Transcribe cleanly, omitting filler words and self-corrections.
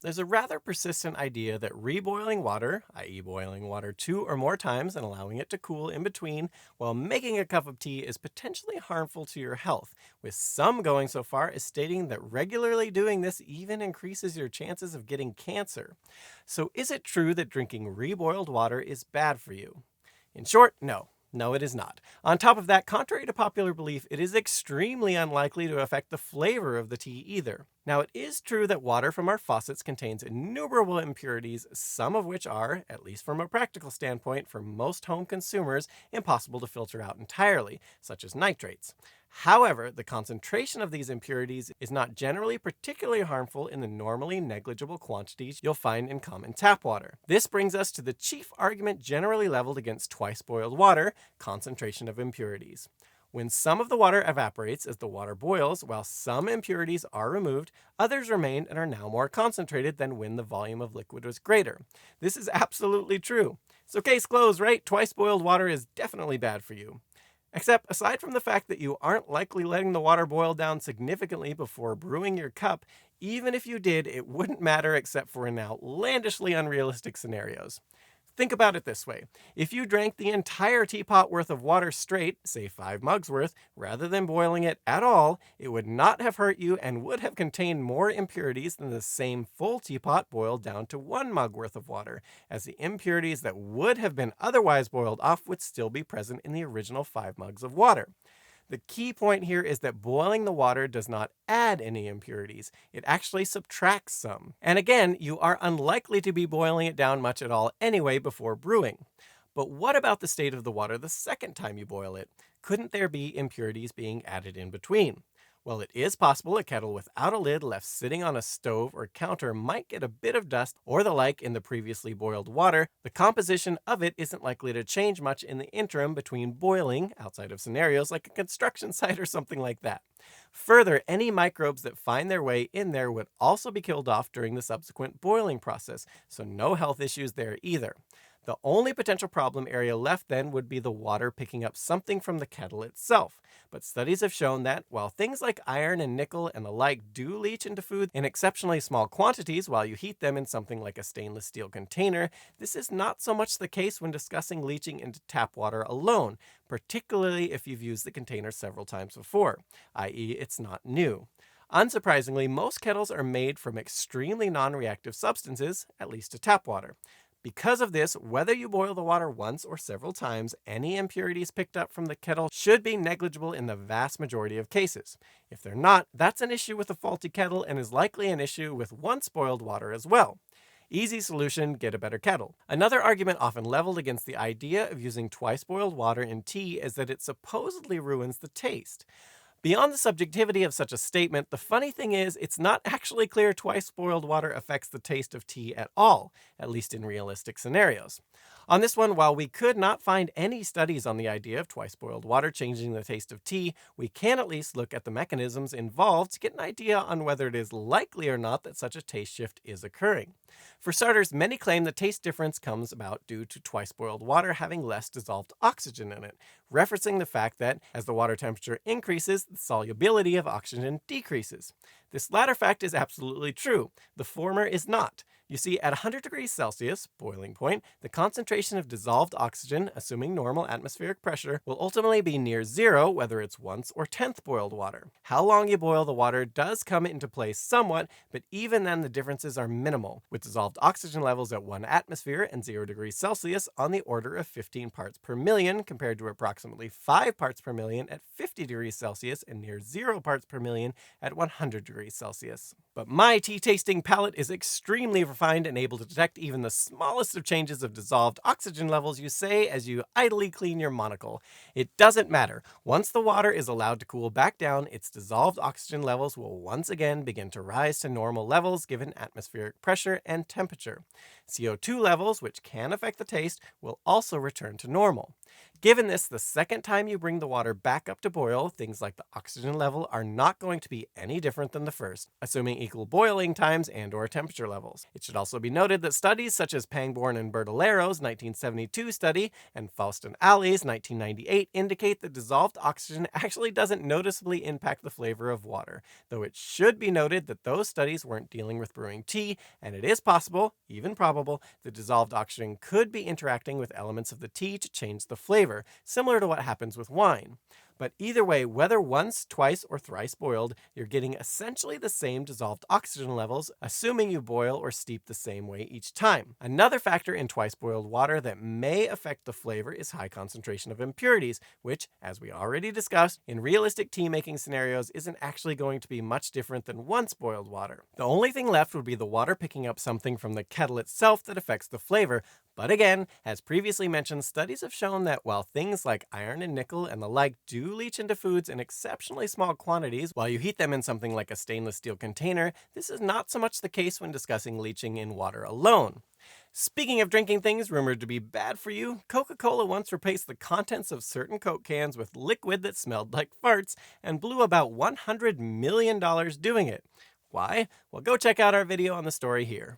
There's a rather persistent idea that reboiling water, i.e., boiling water 2 or more times and allowing it to cool in between while making a cup of tea, is potentially harmful to your health, with some going so far as stating that regularly doing this even increases your chances of getting cancer. So, is it true that drinking reboiled water is bad for you? In short, no. No, it is not. On top of that, contrary to popular belief, it is extremely unlikely to affect the flavor of the tea either. Now, it is true that water from our faucets contains innumerable impurities, some of which are, at least from a practical standpoint, for most home consumers, impossible to filter out entirely, such as nitrates. However, the concentration of these impurities is not generally particularly harmful in the normally negligible quantities you'll find in common tap water. This brings us to the chief argument generally leveled against twice boiled water: concentration of impurities. When some of the water evaporates as the water boils, while some impurities are removed, others remain and are now more concentrated than when the volume of liquid was greater. This is absolutely true. So case closed, right? Twice boiled water is definitely bad for you. Except, aside from the fact that you aren't likely letting the water boil down significantly before brewing your cup, even if you did, it wouldn't matter except for in outlandishly unrealistic scenarios. Think about it this way. If you drank the entire teapot worth of water straight, say 5 mugs worth, rather than boiling it at all, it would not have hurt you and would have contained more impurities than the same full teapot boiled down to 1 mug worth of water, as the impurities that would have been otherwise boiled off would still be present in the original 5 mugs of water. The key point here is that boiling the water does not add any impurities. It actually subtracts some. And again, you are unlikely to be boiling it down much at all anyway before brewing. But what about the state of the water the second time you boil it? Couldn't there be impurities being added in between? Well, it is possible a kettle without a lid left sitting on a stove or counter might get a bit of dust or the like in the previously boiled water. The composition of it isn't likely to change much in the interim between boiling, outside of scenarios like a construction site or something like that. Further, any microbes that find their way in there would also be killed off during the subsequent boiling process, so no health issues there either. The only potential problem area left then would be the water picking up something from the kettle itself. But studies have shown that while things like iron and nickel and the like do leach into food in exceptionally small quantities while you heat them in something like a stainless steel container, this is not so much the case when discussing leaching into tap water alone, particularly if you've used the container several times before, i.e., it's not new. Unsurprisingly, most kettles are made from extremely non-reactive substances, at least to tap water. Because of this, whether you boil the water once or several times, any impurities picked up from the kettle should be negligible in the vast majority of cases. If they're not, that's an issue with a faulty kettle and is likely an issue with once boiled water as well. Easy solution: get a better kettle. Another argument often leveled against the idea of using twice boiled water in tea is that it supposedly ruins the taste. Beyond the subjectivity of such a statement, the funny thing is, it's not actually clear twice boiled water affects the taste of tea at all, at least in realistic scenarios. On this one, while we could not find any studies on the idea of twice boiled water changing the taste of tea, we can at least look at the mechanisms involved to get an idea on whether it is likely or not that such a taste shift is occurring. For starters, many claim the taste difference comes about due to twice boiled water having less dissolved oxygen in it, referencing the fact that as the water temperature increases, the solubility of oxygen decreases. This latter fact is absolutely true. The former is not. You see, at 100 degrees Celsius, boiling point, the concentration of dissolved oxygen, assuming normal atmospheric pressure, will ultimately be near zero whether it's once or 10th boiled water. How long you boil the water does come into play somewhat, but even then the differences are minimal, with dissolved oxygen levels at 1 atmosphere and 0 degrees Celsius on the order of 15 parts per million compared to approximately 5 parts per million at 50 degrees Celsius and near 0 parts per million at 100 degrees Celsius. But my tea tasting palate is extremely refined and able to detect even the smallest of changes of dissolved oxygen levels, you say, as you idly clean your monocle. It doesn't matter. Once the water is allowed to cool back down, its dissolved oxygen levels will once again begin to rise to normal levels given atmospheric pressure and temperature. CO2 levels, which can affect the taste, will also return to normal. Given this, the second time you bring the water back up to boil, things like the oxygen level are not going to be any different than the first, assuming equal boiling times and/or temperature levels. It should also be noted that studies such as Pangborn and Bertolero's 1972 study and Faust and Alley's 1998 indicate that dissolved oxygen actually doesn't noticeably impact the flavor of water, though it should be noted that those studies weren't dealing with brewing tea, and it is possible, even probable, that dissolved oxygen could be interacting with elements of the tea to change the flavor, similar to what happens with wine. But either way, whether once, twice, or thrice boiled, you're getting essentially the same dissolved oxygen levels, assuming you boil or steep the same way each time. Another factor in twice boiled water that may affect the flavor is high concentration of impurities, which, as we already discussed, in realistic tea making scenarios isn't actually going to be much different than once boiled water. The only thing left would be the water picking up something from the kettle itself that affects the flavor. But again, as previously mentioned, studies have shown that while things like iron and nickel and the like do leach into foods in exceptionally small quantities while you heat them in something like a stainless steel container, this is not so much the case when discussing leaching in water alone. Speaking of drinking things rumored to be bad for you, Coca-Cola once replaced the contents of certain Coke cans with liquid that smelled like farts and blew about $100 million doing it. Why? Well, go check out our video on the story here.